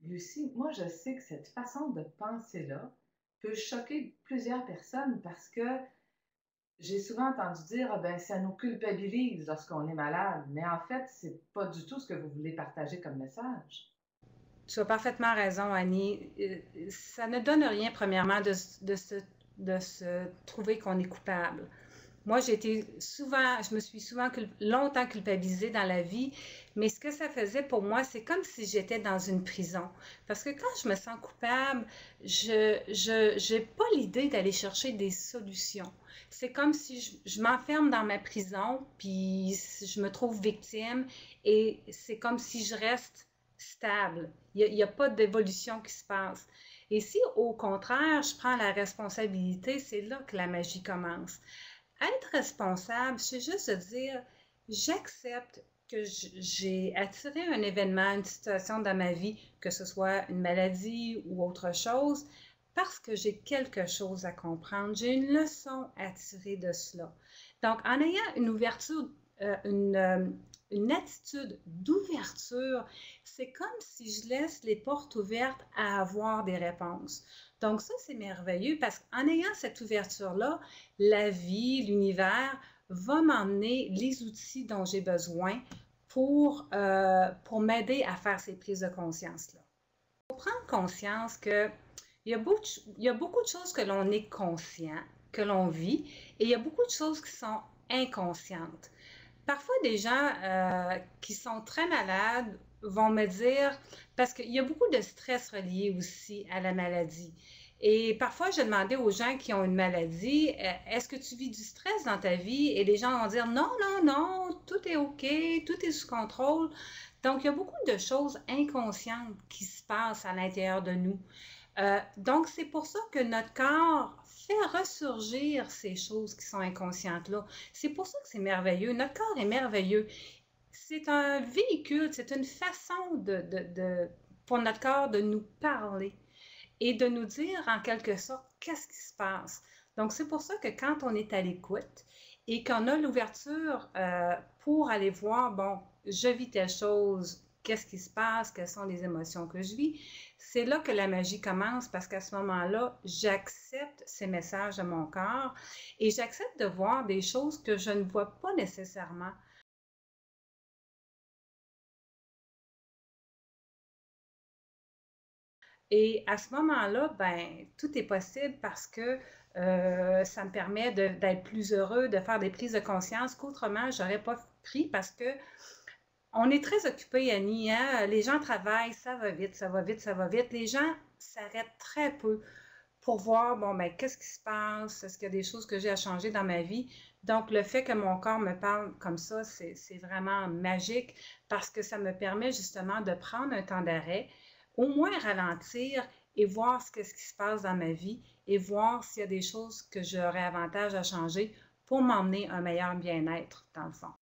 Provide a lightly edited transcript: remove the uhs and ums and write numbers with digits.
Lucie, moi, je sais que cette façon de penser-là peut choquer plusieurs personnes parce que j'ai souvent entendu dire, ah ben, ça nous culpabilise lorsqu'on est malade. Mais en fait, c'est pas du tout ce que vous voulez partager comme message. Tu as parfaitement raison, Annie. Ça ne donne rien, premièrement, de se trouver qu'on est coupable. Moi, je me suis souvent longtemps culpabilisée dans la vie, mais ce que ça faisait pour moi, c'est comme si j'étais dans une prison. Parce que quand je me sens coupable, j'ai pas l'idée d'aller chercher des solutions. C'est comme si je m'enferme dans ma prison, puis je me trouve victime, et c'est comme si je reste stable. Il y a pas d'évolution qui se passe. Et si, au contraire, je prends la responsabilité, c'est là que la magie commence. Être responsable, c'est juste de dire, j'accepte que j'ai attiré un événement, une situation dans ma vie, que ce soit une maladie ou autre chose, parce que j'ai quelque chose à comprendre. J'ai une leçon à tirer de cela. Donc, en ayant une ouverture, euh, une, euh, une attitude d'ouverture, c'est comme si je laisse les portes ouvertes à avoir des réponses. Donc ça, c'est merveilleux parce qu'en ayant cette ouverture-là, la vie, l'univers va m'emmener les outils dont j'ai besoin pour m'aider à faire ces prises de conscience-là. Il faut prendre conscience que il y a beaucoup de choses que l'on est conscient, que l'on vit, et il y a beaucoup de choses qui sont inconscientes. Parfois, des gens qui sont très malades vont me dire, parce qu'il y a beaucoup de stress relié aussi à la maladie. Et parfois, je demandais aux gens qui ont une maladie, est-ce que tu vis du stress dans ta vie? Et les gens vont dire, non, non, non, tout est OK, tout est sous contrôle. Donc, il y a beaucoup de choses inconscientes qui se passent à l'intérieur de nous. Donc, c'est pour ça que notre corps fait ressurgir ces choses qui sont inconscientes-là. C'est pour ça que c'est merveilleux. Notre corps est merveilleux. C'est un véhicule, c'est une façon pour notre corps de nous parler et de nous dire en quelque sorte qu'est-ce qui se passe. Donc, c'est pour ça que quand on est à l'écoute et qu'on a l'ouverture pour aller voir, bon, je vis telle chose, qu'est-ce qui se passe, quelles sont les émotions que je vis, c'est là que la magie commence parce qu'à ce moment-là, j'accepte ces messages de mon corps et j'accepte de voir des choses que je ne vois pas nécessairement. Et à ce moment-là, ben, tout est possible parce que ça me permet d'être plus heureux, de faire des prises de conscience qu'autrement, j'aurais pas pris parce que on est très occupé, Annie, hein? Les gens travaillent, ça va vite, ça va vite, ça va vite. Les gens s'arrêtent très peu pour voir, bon, ben, qu'est-ce qui se passe? Est-ce qu'il y a des choses que j'ai à changer dans ma vie? Donc, le fait que mon corps me parle comme ça, c'est vraiment magique parce que ça me permet justement de prendre un temps d'arrêt, au moins ralentir et voir ce qui se passe dans ma vie et voir s'il y a des choses que j'aurais avantage à changer pour m'emmener un meilleur bien-être, dans le fond.